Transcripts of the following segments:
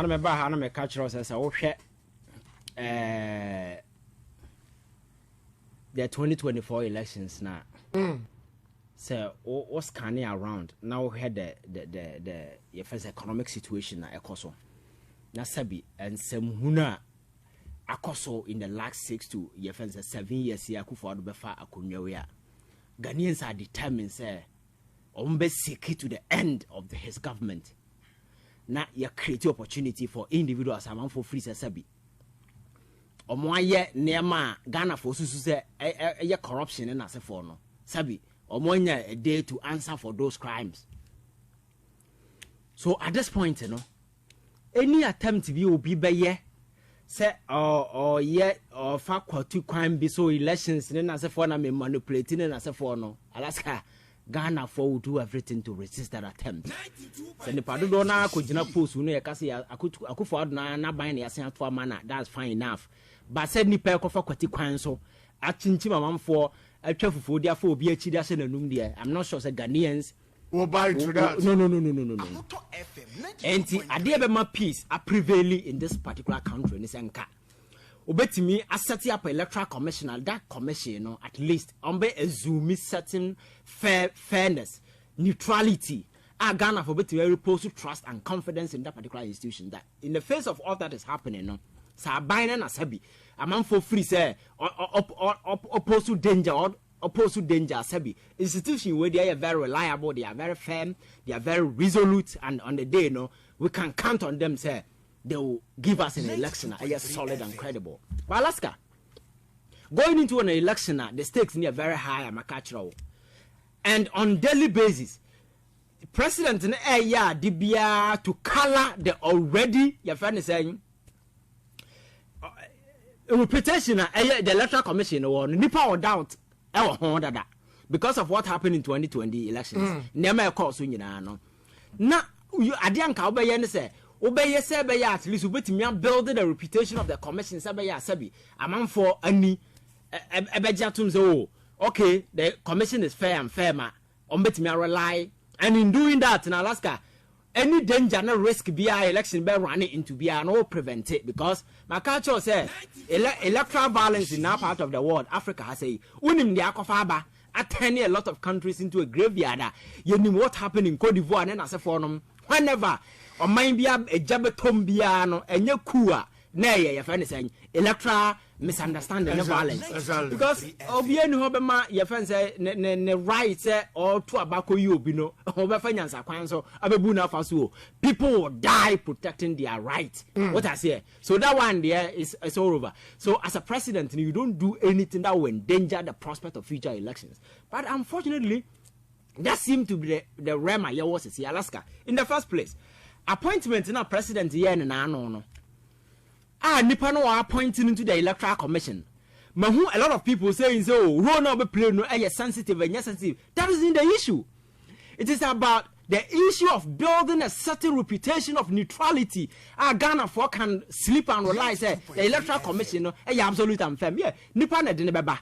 I remember how I catch us as the 2024 elections now. So what's scanning around now? We had the first economic situation na ekoso. Na sabi and some huna akoso in the last 6 to 7 years here Akufo-Addo befa akonwa. Ghanaians are determined say ombe seek to the end of his government. Na ya create opportunity for individuals among for free sabi. Omoye nema Ghana for susu say corruption na se for no. Sabi Omonya a day to answer for those crimes. So at this point, any attempt to be by say or fact crime be so elections then as a for me manipulating and as a for no Alaska Ghana for will do everything to resist that attempt. Send the pardon na could post no Akufo-Addo na buying the assent for manner, that's fine enough. But said ni per for crime so at Chinchima for a truthful therefore be a chidas and there. I'm not sure that Ghanaians will buy into that. No. And I dare my peace are prevailing in this particular country in this enka. Obeti me a setting up electoral commissioner, that commission, at least on a zoom certain fairness, neutrality. Ghana for better repose trust and confidence in that particular institution. That in the face of all that is happening, Sabine and Asabi, a man for free say opposed to danger or opposed to danger Asabi. Institution where they are very reliable, they are very firm, they are very resolute, and on the day we can count on them say they will give us an election solid and credible. But Alaska, going into an election the stakes are very high, I'm a catcher. And on daily basis, the president in DBA to color the already your friend is saying reputation the electoral commission or nipa or doubt because of what happened in 2020 elections. Never cause no. Now you adianka obey say obey say be at least ubetimi building the reputation of the commission say be sabi among for any ebejatum say okay the commission is fair and fair ma ombetimi rely, and in doing that in Alaska any danger, no risk be election be running into be no prevent it because my culture says electoral violence in our part of the world, Africa has a unim the akofaba attending a lot of countries into a graveyard. You know what happened in Cote d'Ivoire and as a forum whenever or mind be a jabetom biano and your kua nay your friend is saying electoral misunderstanding and violence because obienu hobema your friend say ne right or to abako you bino obefanyans akwanso abebu na faso people will die protecting their right. What I say, so that one there is all over. So as a president you don't do anything that will endanger the prospect of future elections, but unfortunately that seemed to be the realm I was in Alaska in the first place. Appointment in a president here and no nipa no are appointing into the electoral commission. Mahu a lot of people saying so role no be play no sensitive and sensitive. That isn't the issue. It is about the issue of building a certain reputation of neutrality. Ghana for can sleep and rely say the electoral commission no absolute and firm. Yeah, nipa na de ne beba.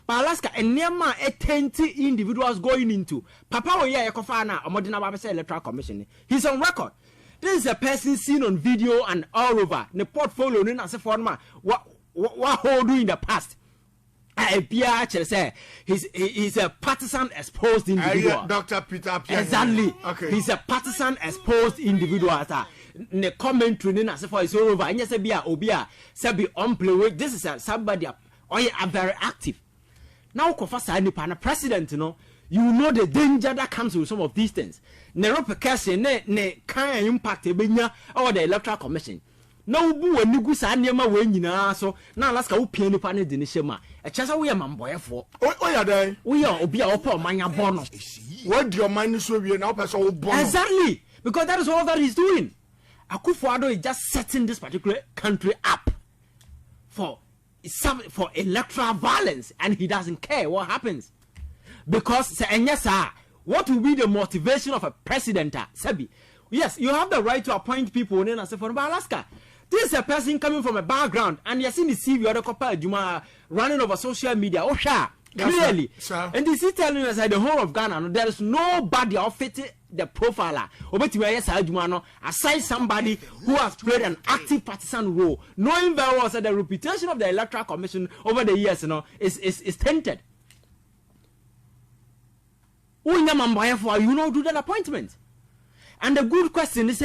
But Alaska and nema 20 individuals going into Papa Oya Ekofana Omodina Babese Electoral Commission. He's on record. This is a person seen on video and all over the portfolio in as a former what hold in the past. He's a partisan exposed individual. Dr. Peter Pierre. Exactly. Okay. He's a partisan exposed individual. The commentary in as for is all over. And yes, obia sabi unplay. This is somebody very active. Now, Kofa president, you know the danger that comes with some of these things. Ne can impact or the electoral commission. No boo and nugu sa niema we nyina so na Alaska wo pia nipa ne de ne shema e chesa we am boyefo ya dai we are obi a opa manya bono what do your mind so we now person wo bono exactly because that is all that he's doing. Akufo-Addo is just setting this particular country up for electoral violence, and he doesn't care what happens because what will be the motivation of a president? Sabi, yes, you have the right to appoint people in Alaska. This is a person coming from a background, and you see the CV or the couple Juma running over social media. Oh, clearly, and this is telling us that the whole of Ghana, there is nobody the profiler obetimi yes adwuma no assign somebody who has played an active partisan role, knowing very well that the reputation of the Electoral Commission over the years is tainted. You do that appointment. And the good question is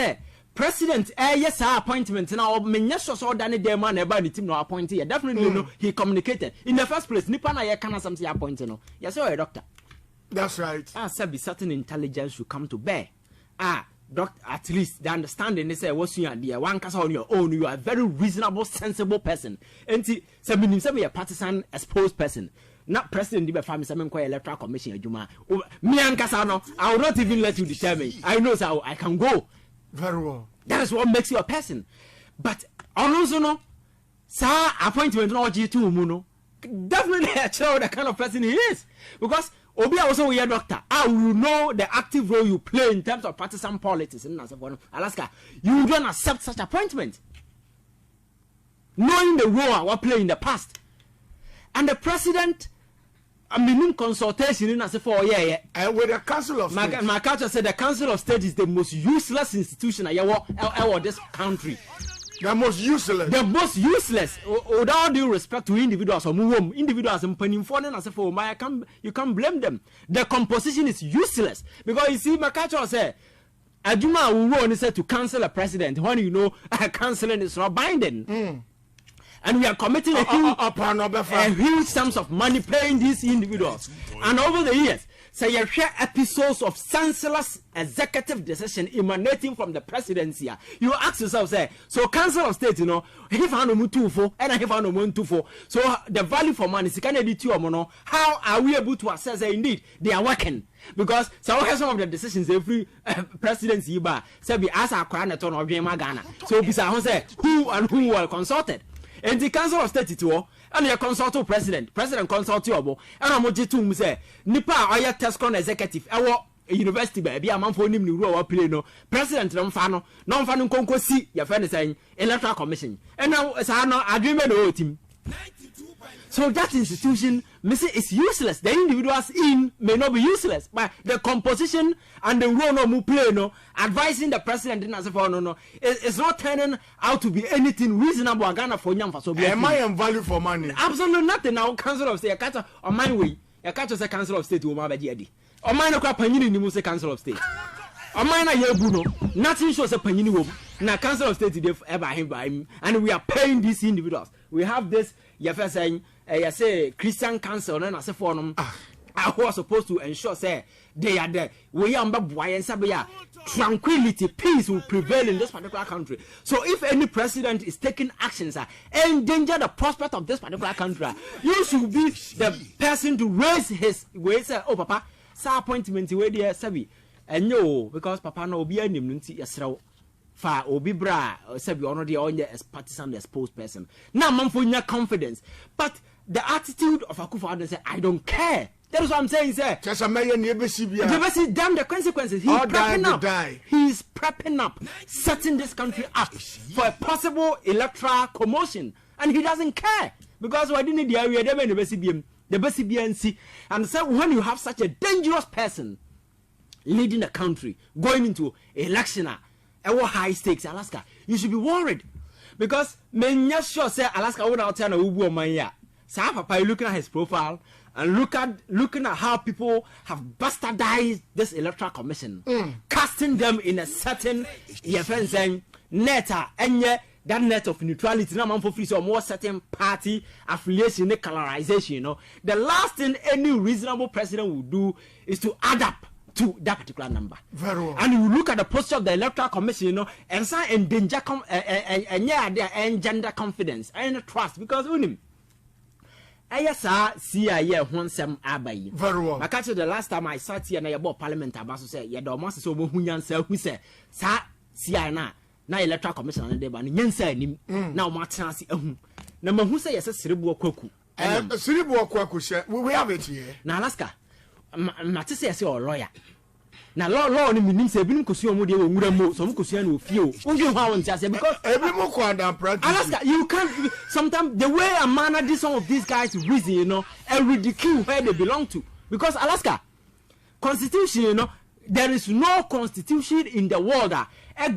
President, yes, our appointment now. So done the man about the team no appointed. Definitely, no. He communicated in the first place. Nipana ya kana something appointed. No, yes, sir, doctor. That's right. Said be certain intelligence should come to bear. Doctor, at least the understanding is what's your idea. One case on your own. You are a very reasonable, sensible person. And see, some a partisan, exposed person. Not president the family some electoral commission. Juma, me and Casano, I will not even let you determine. I know how I can go. Very well. That is what makes you a person. But also no, sir, appointment no G2 muno. Definitely a child the kind of person he is. Because Obi also a doctor. I will know the active role you play in terms of partisan politics in Alaska. You don't accept such appointment. Knowing the role I was playing in the past. And the president minimum consultation in as for with the Council of State. My culture said the Council of State is the most useless institution in this country. The most useless. The most useless. With all due respect to individuals or individuals and peninfonin as for you can't blame them. The composition is useless because you see, my culture said Aduma will want to cancel a president when you know canceling is not binding. And we are committing a huge sums of money paying these individuals. And over the years, say you share episodes of senseless executive decision emanating from the presidency. You ask yourself, say, so Council of State, if I know 2 and I have no 2 so the value for money is kind of how are we able to assess that indeed they are working? Because some of the decisions every presidency say we ask our crown at on Ghana. So who and who were consulted. And the Council of State and you consult to president consult you and I'm to say nipa or test con executive our university baby a man for him rule play no president no fano conco see your friend saying electoral commission and now as I know agreement the team. So that institution, is useless. The individuals in may not be useless, but the composition and the role no play no advising the president in as it's not turning out to be anything reasonable. Ghana for young for so am I in value for money? Absolutely nothing. Now Council of State, a catch on my way, a catch of the Council of State will be on mine a crap panini in the Council of State. On mine a yebuno, nothing shows a panini. Now Council of State ever him by him, and we are paying these individuals. We have this. You first saying, I say Christian Council, and I say for them, who are supposed to ensure say they are there. We are and Sabia. Tranquility, peace will prevail in this particular country. So if any president is taking actions endanger the prospect of this particular country, you should be the person to raise his say, oh Papa, sa appointment where they sabi. And no, because Papa no be any yesra. Fa obi bra sabi ono de onye as partisan exposed person. Now man for your confidence. But the attitude of Akufo-Addo say I don't care. That is what I'm saying, sir. Just a million damn the consequences. He's prepping up. He's prepping up, setting this country up for a possible electoral commotion. And he doesn't care. Because why didn't the area the BCBNC and so when you have such a dangerous person leading the country, going into election high stakes Alaska, you should be worried because men just sure say Alaska would out tell ubu manya. Sa papa looking at his profile and looking at how people have bastardized this electoral commission, casting them in a certain saying neta enye that net of neutrality na man for free so more certain party affiliation colorization. The last thing any reasonable president would do is to add up to that particular number. Very well. And you look at the posture of the Electoral Commission, and sign endanger and gender confidence and trust because unim. See a year one sem abai. Very well. I catch the last time I sat here and I bought Parliament Abaso say, yeah, the almost so who say, sa see na Electoral Commission on the ban, yansa nim now Martinasi. Number who say yes, a cerebral kwaku. And a cerebral kwaku, we have it here. Now, Alaska. Matisse say or lawyer. Now law ni minim say binim kosu omo de wo nwura mo so mo kosu na ofie o. Onje ho awon tiase because every mo kwanda practice. Alaska, you can't sometimes the way and manner this some of these guys reason, and ridicule where they belong to. Because Alaska constitution, There is no constitution in the world that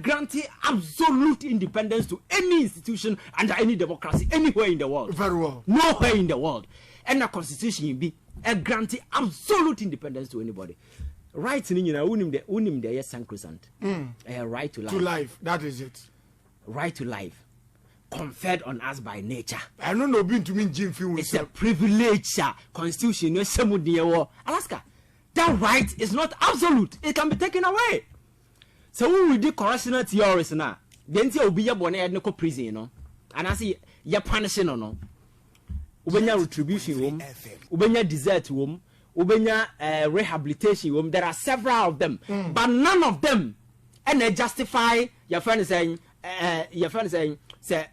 granting absolute independence to any institution under any democracy anywhere in the world. Very well. Nowhere in the world. And a constitution be granting absolute independence to anybody. Right in unim the sacrosanct. Right to life. To life. That is it. Right to life. Conferred on us by nature. I don't know being to mean Jim Field. It's a privilege, constitution, Alaska. That right is not absolute. It can be taken away. So when we do correctional theories now, then you will be a bonnet no prison, you know. And I see you're punishing or no. Ubenya retribution room, Ubenya desert room, Ubenya rehabilitation room. There are several of them, but none of them and they justify your friend is saying say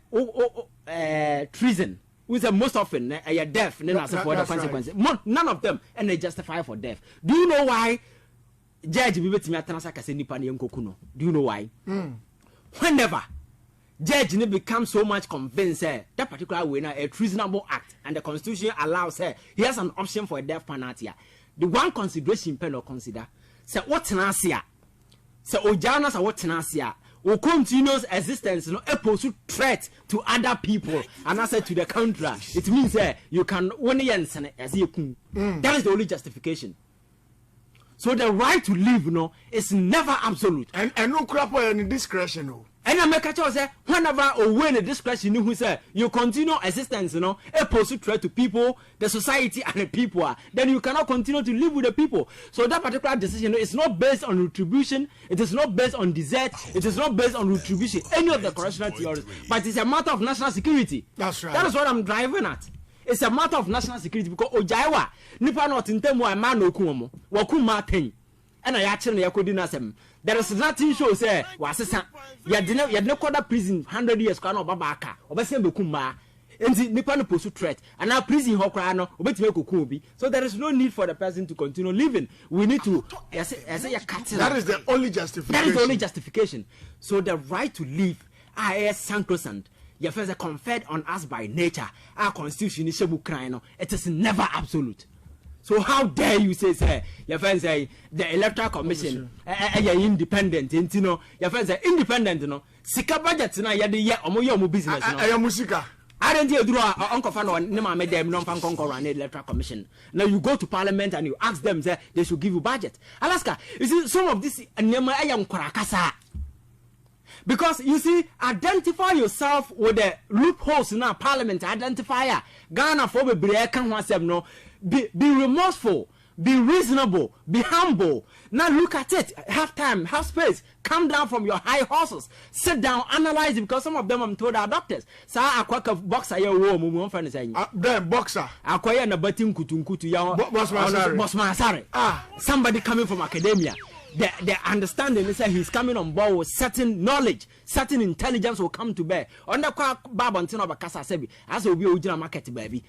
treason. We say most often you're deaf, and then as for the consequences. Right. None of them, and they justify for death. Do you know why? Judge Do you know why? Whenever judge becomes so much convinced that particular winner a treasonable act, and the constitution allows her, he has an option for a death penalty. The one consideration pen or consider say what tenacia, say ojanas or what tenacia. Will continuous existence, a pose threat to other people and answer to the country. It means you can only answer as you can. That is the only justification. So the right to live, is never absolute. And no crap or any discretion, And I make a choice, whenever or when a discretion, who say you continue existence, a pose threat to people, the society, and the people, then you cannot continue to live with the people. So that particular decision is not based on retribution, it is not based on desert, it is not based on retribution, any of the correctional theories, but it's a matter of national security. That's right. That is what I'm driving at. It's a matter of national security because Ojaiwa, Nipa not in Temo, a man no kumo, Wakuma ten, and I actually Yakodinasem. There is nothing shows say was you no quarter prison 100 years kana babaka obese bekumba enti nipa no pursue threat and now prison hokra no obetime kokun bi. So there is no need for the person to continue living. We need to that is the only justification. That is the only justification. So the right to live is sacrosanct. Your first conferred on us by nature. Our constitution is it is never absolute. So how dare you say your friends say the electoral commission independent, your friends say independent, sika budget na yade ye omo business no. Musika. I don't do uncle fan on nema made them non fan conquer an electoral commission. Now you go to parliament and you ask them say they should give you budget. Alaska, you see some of this nema ayam korakasa. Because you see, identify yourself with the loopholes in our parliament. Identify Ghana for no. Be remorseful, be reasonable, be humble. Now look at it. Have time, have space. Come down from your high horses. Sit down, analyze it. Because some of them I'm told are doctors. So I quack a boxer. Then boxer. I quite a batting kutunkutu. Somebody coming from academia. The understanding is that he's coming on board with certain knowledge, certain intelligence will come to bear. On the Baba and Tinobakasa Sebi, as will be original market baby.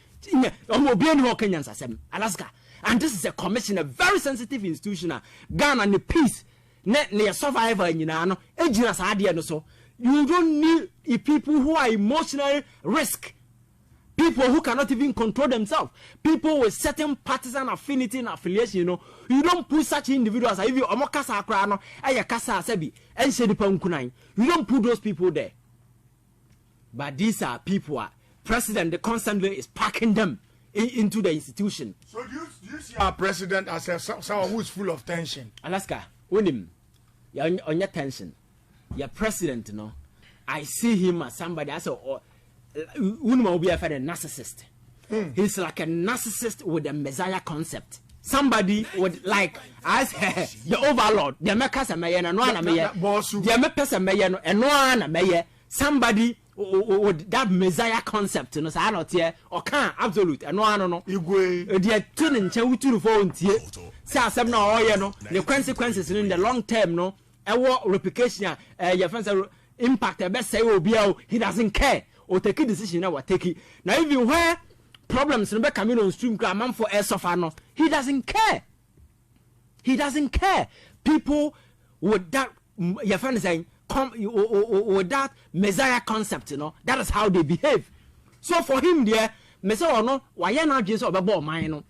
Alaska. And this is a commission, a very sensitive institution. Ghana and the peace, net near survivor in Yunano, Ejinas Adia so. You don't need people who are emotionally risk. People who cannot even control themselves. People with certain partisan affinity and affiliation, You don't put such individuals, if you omokasa akrano, ayakasa sebi, and shedipa. You don't put those people there. But these are people, president constantly is packing them into the institution. So do you see our president as someone who is full of tension? Alaska, unim, you're on your tension. Your president, I see him as somebody as will be a narcissist. He's like a narcissist with a messiah concept. Somebody would like as the overlord, the makers a mayor and one a mayor, the makers a mayor and one a mayor. Somebody with that messiah concept, I not here or can't absolute and no. You go, the tuning to phone here. Say, some no, the consequences in the long term, no, a war replication, your friends impact, the best say will be out, he doesn't care. Or take a decision now, take it. Now, if you wear problems in the coming on stream, man for air sofano, he doesn't care. He doesn't care. People with that, your friend is saying, come with that messiah concept, that is how they behave. So for him, there, messiah or no, why not just about mine,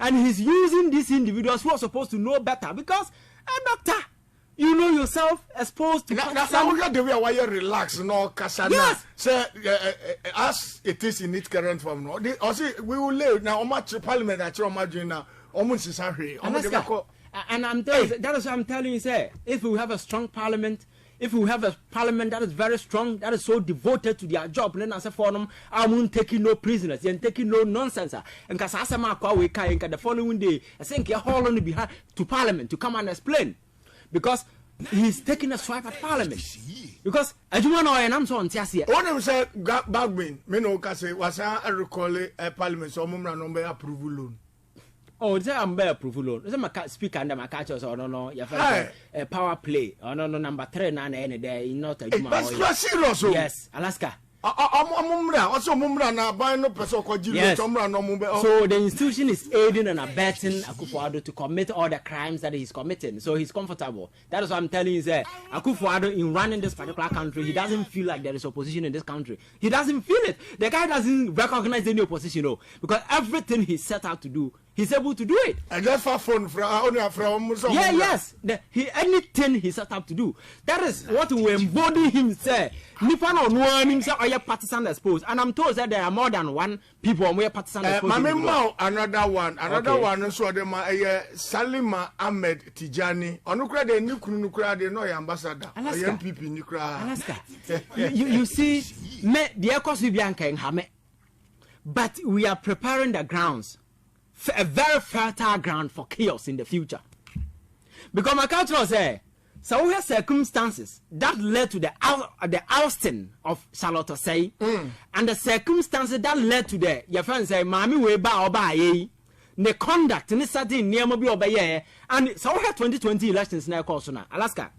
and he's using these individuals who are supposed to know better because doctor, you know yourself exposed to that's how we got the way why you relax no kasana. Yes. Say as it is in its current form no. We will live now much parliament that you imagine now almost is hurry. And I'm telling you, that is what I'm telling you, sir. If we have a strong parliament, if we have a parliament that is very strong, that is so devoted to their job, then as a forum, I won't take no prisoners and taking no nonsense. And because as a man, the following day, I think you're hauling behind to parliament to come and explain. Because he's taking a swipe at parliament. Because as you know, and I'm so on Tiasia. One of them said, Bagbin, Meno say, was I recall a parliament, so Mumra number approval loan. Oh, it's a approval loan. It's a speaker under my catchers or no, your power play. Oh, no, number 3 and any day, not a serious. Yes, Alaska. Also, Mumra now buy no person called yes. So the institution is aiding and abetting Akufo-Addo to commit all the crimes that he's committing. So he's comfortable. That is what I'm telling you, sir. Akufo-Addo, in running this particular country, he doesn't feel like there is opposition in this country. He doesn't feel it. The guy doesn't recognize any opposition, no, because everything he set out to do, he's able to do it. And that's for fun from yes. Anything he set out to do. That is what we embody him, sir. Nipan on one himself are partisan exposed. And I'm told that there are more than one people on where partisan exposed. Another one, so the Salima Ahmed Tijani. Onukra de Nukra de no ambassador. MPP Nukra. Alaska. You see, the Ekos Bianca in Hame. But we are preparing the grounds. A very fertile ground for chaos in the future. Because my culture say, so we have circumstances that led to the ousting of Charlotte Osei, and the circumstances that led to the your friend say, Mami we ba oba ye, the conduct in this certain near Mobi Obaye, and so we have 2020 elections now course na Alaska.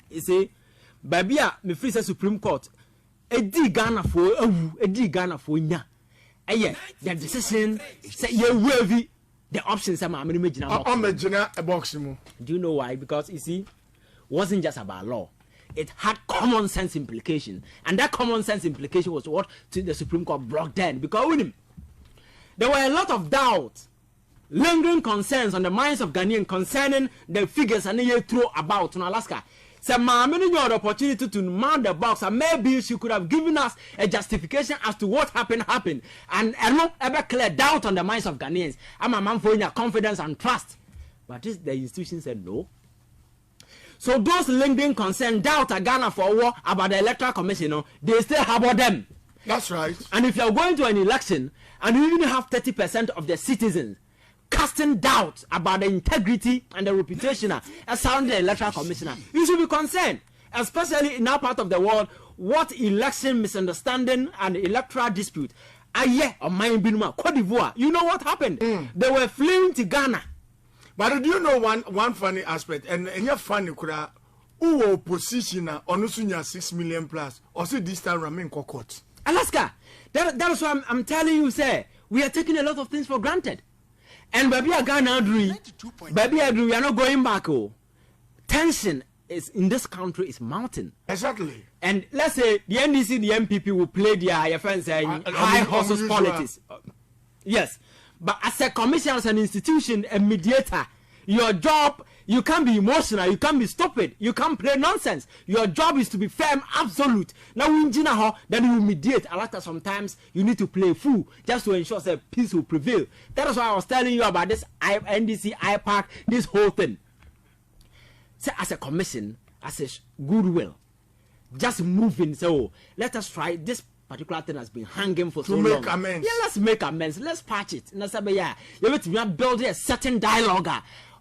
You see, Babia me free Supreme Court, a di Ghana for nya. The decision say you worthy the options I'm imagine a box. Do you know why? Because you see, wasn't just about law. It had common sense implication. And that common sense implication was what the Supreme Court blocked then. Because with him, there were a lot of doubts, lingering concerns on the minds of Ghanaians concerning the figures and they throw about in Alaska. So, Mammy, you had the opportunity to mount the box, and maybe she could have given us a justification as to what happened. And no ever clear doubt on the minds of Ghanaians. I'm a man for your confidence and trust. But the institution said no. So, those lingering concern, doubt a Ghana for war about the electoral commission, they still harbor them. That's right. And if you're going to an election and you even have 30% of the citizens casting doubt about the integrity and the reputation as sound the electoral commissioner, you should be concerned, especially in our part of the world, what election misunderstanding and electoral dispute on my Cote d'Ivoire. You know what happened? They were fleeing to Ghana. But do you know one funny aspect? And you're funny, who opposition on 6 million plus, or see this time remain court. Alaska, that is why I'm telling you, sir, we are taking a lot of things for granted. And baby, I we are not going back. Tension is in this country is mounting. Exactly. And let's say the NDC, the MPP will play their friends saying high horses politics. Yes, but as a commission, as an institution, a mediator, your job, you can't be emotional, you can't be stupid, you can't play nonsense. Your job is to be firm, absolute. Now, then you mediate. A lot of sometimes you need to play fool just to ensure that peace will prevail. That is why I was telling you about this NDC, IPAC, this whole thing. So, as a commission, as a goodwill, just moving. So, let us try this. Particular thing has been hanging for so long. To make amends. Yeah, let's make amends. Let's patch it. You build a certain dialogue.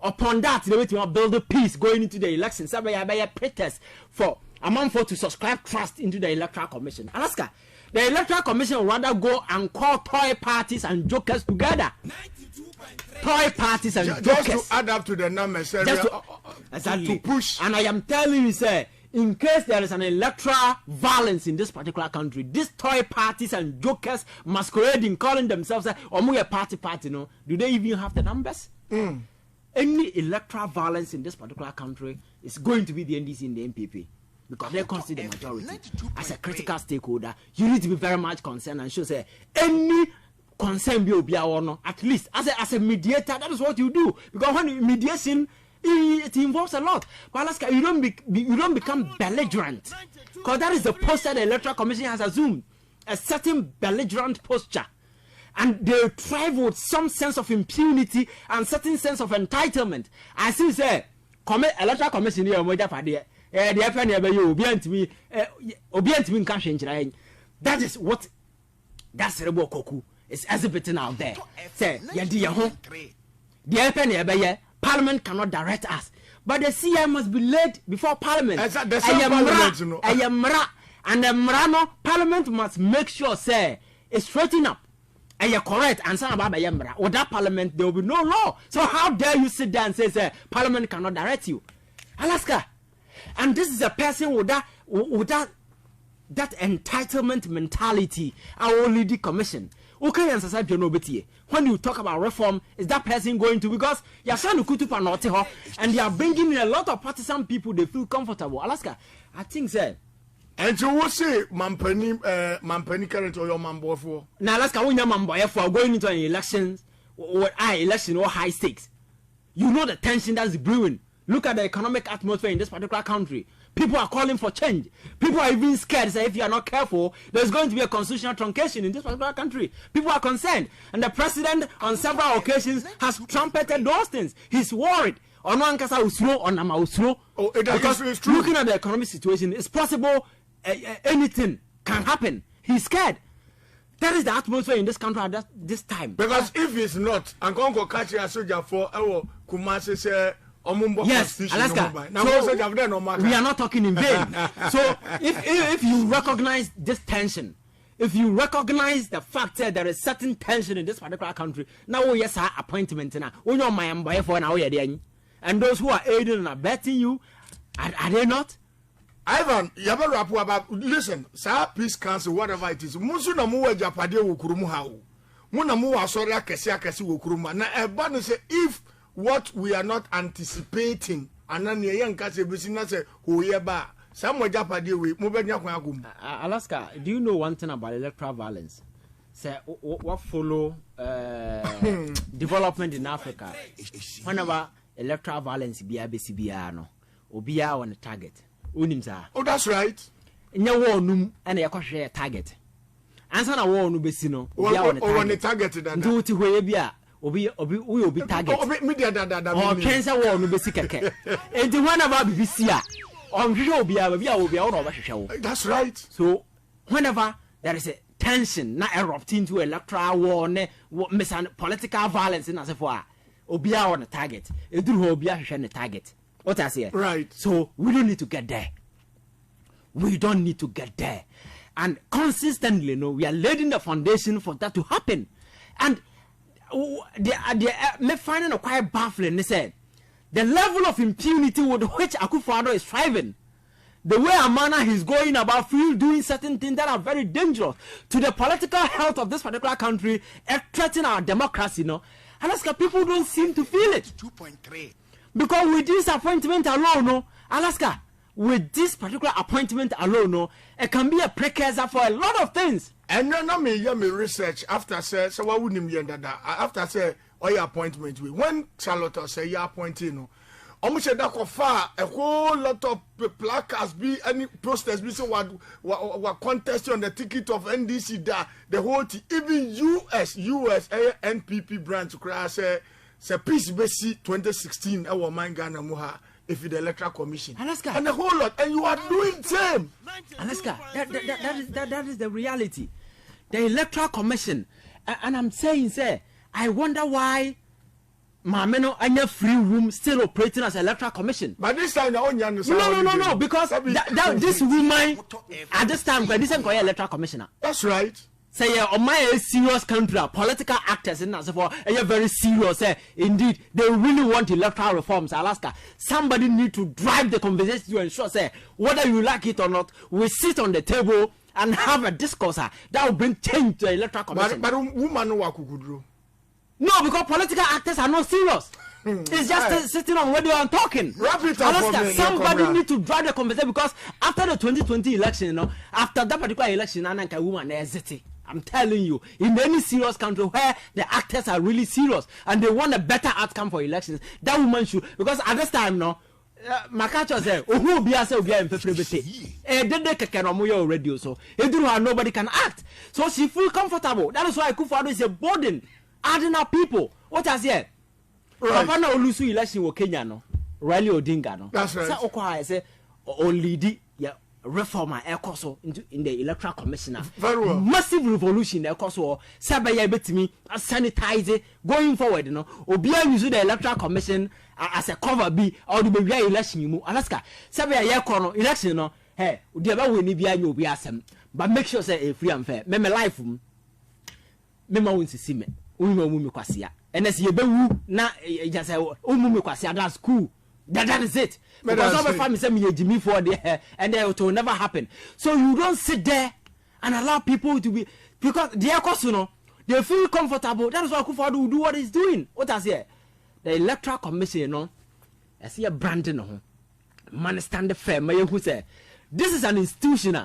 Upon that, you build a peace going into the election. So, a pretext for a month for to subscribe trust into the electoral commission. Alaska, the electoral commission will rather go and call toy parties and jokers together. Toy parties and jokers. Just to add up to the numbers. Exactly. To push. And I am telling you, sir, in case there is an electoral violence in this particular country, these toy parties and jokers masquerading, calling themselves a party, no, do they even have the numbers? Any electoral violence in this particular country is going to be the NDC and the MPP because they constitute the majority. As a critical stakeholder, you need to be very much concerned and show say any concern be or no, at least as a mediator, that is what you do. Because when mediation it involves a lot. But Alaska, you don't become belligerent, because that is the posture the Electoral Commission has assumed, a certain belligerent posture, and they thrive with some sense of impunity and certain sense of entitlement. I see say, Electoral Commission here, that is what that cerebral koku is exhibiting out there. Say, Parliament cannot direct us, but the CI must be led before Parliament. And the Parliament must make sure say it's straightened up. And you're correct, and some about Yamra. Without Parliament, there will be no law. So how dare you sit there and say Parliament cannot direct you? Alaska. And this is a person with that entitlement mentality. Our leading commission. Okay, and when you talk about reform, is that person going to? Because you're trying to kutupa not and they are bringing in a lot of partisan people. They feel comfortable. Alaska, I think so. And so what say Mampeni current or your mambo for? Now Alaska, when your mambo for going into an election or high stakes, you know the tension that's brewing. Look at the economic atmosphere in this particular country. People are calling for change. People are even scared. Say, if you are not careful, there's going to be a constitutional truncation in this particular country. People are concerned. And the president, on several occasions, has trumpeted those things. He's worried. Because looking at the economic situation, it's possible anything can happen. He's scared. That is the atmosphere in this country at this time. Because if it's not, I'm going to catch a soldier for our Kumasi say. Yes, Alaska. So we are not talking in vain. So if you recognize this tension, if you recognize the fact that there is certain tension in this particular country, now yes, our appointment now. We know my employer for now, and those who are aiding and abetting you, are they not? Ivan, you have a rap about listen, sir, peace council, whatever it is. Musuna muwa japade wukurumu hao. Muna muwa soria kesi wukuruma. Na ebanu say if what we are not anticipating, and then the young cats say, who ye ba, some way Japadi we move. Alaska, do you know one thing about electoral violence? Say, what follow development in Africa? Whenever electoral violence be a BCBR, or be on a target. Oh, that's right. In your war, and a share target. Answer a war, no besino, or on the target, do to where be. We will be target. Or cancer war no basic. And the one about BBC on show be our show. That's right. So whenever there is a tension, not erupting to electoral war, political violence in as far, Obia on the target. It do Obia the target. What I say? Right. So we don't need to get there. We don't need to get there. And consistently, we are laying the foundation for that to happen. And they finding a quite baffling. They said the level of impunity with which Akufo-Addo is thriving, the way Amana is going about doing certain things that are very dangerous to the political health of this particular country, threatening our democracy. Alaska people don't seem to feel it. 2.3 because with this appointment alone, Alaska, with this particular appointment alone, it can be a precursor for a lot of things. And no me research after say so what wouldn't be that after say all your appointment with when Charlotte say you appointing almost that far a whole lot of placards be any posters be so what contest on the ticket of NDC that the whole even US NPP branch crash say peace basi 2016 our mind Ghana muha if the electoral commission Alaska and a whole lot and you are doing same Alaska that is the reality. The electoral commission and I'm saying say I wonder why Mameno and free room still operating as electoral commission. But this time no because this woman at this time this is electoral commissioner. That's right. Say on my serious country, political actors in as for very serious. Indeed, they really want electoral reforms. Alaska, somebody need to drive the conversation to ensure say whether you like it or not, we sit on the table and have a discourse that will bring change to the electoral commission. But woman no no, because political actors are not serious. It's just sitting on radio and talking. Wrap it up Alaska, for me, somebody need to drive the conversation because after the 2020 election, after that particular election, Ananka woman exit. I'm telling you, in any serious country where the actors are really serious and they want a better outcome for elections, that woman should, because at this time, no, Makacho said, who be as a guy in Petrobete? Radio, so nobody can act. So she feel comfortable. That is why Akufo-Addo is a burden, adding up people. What I said, Papa no Olusu election wo Kenya no, Rally Odinga no. That's right. So Okwa say only the reformer ekoso in the electoral commissioner. Very well. Massive revolution ekoso sabaya betimi sanitize going forward no. Obia use the electoral commission as a cover be or the be election mu. Alaska sabaya ye kono election no. Hey, udi aba we ni bia nya obi asem. But make sure say free and fair. Me life me ma won sisi me. Unu mu me kwasia. Enes ye bewu na just say umu me kwasia that's cool. That is it. Because some family say me Jimmy for there and it will never happen. So you don't sit there and allow people to be, because they are cause, you know, they feel comfortable. That is why Akufo-Addo will do what he's doing. What I say, the electoral commission, you know, I see a branding on man stand firm. Who say this is an institution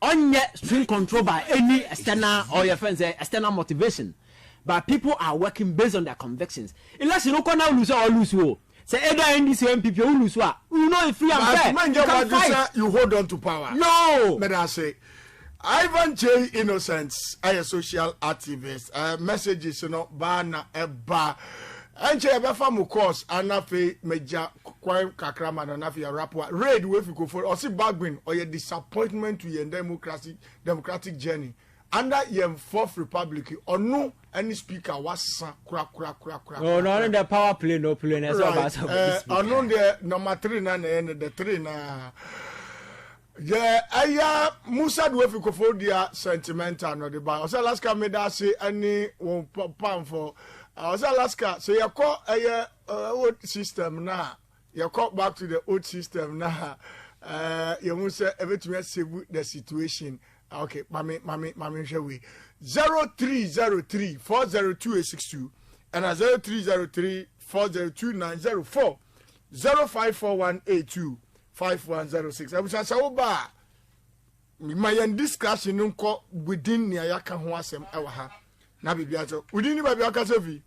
on yet string control by any external or your friends external motivation, but people are working based on their convictions. Unless you don't now lose or lose. Say either in this MPP or lose what you know if free and fair. Man, you hold on to power. No. But I say, Ivan J. Innocence, I a social activist. Messages, you know, bana eba. Anche eba famu course anafe meja kwa kakrama na nafi ya rapwa. Raid we fi go for or see bagbin or your disappointment to your democratic journey. Under your fourth republic or no any speaker was crack. Oh, no, the power play, no play. Right. I know the number 3 na the 3 na. Yeah, aya Musa do fi ko dia sentimental no the ba. Osa Alaska me da say any one pam for. Osa Alaska so you call old system na. You call back to the old system na. You must say everything save the situation. Okay, mami shall we 0303 402 and 0303 402 054182 5106. I was say oba my discussion nko within near yaka ho asem ewa ha na bibia so within ni bibia ka se vi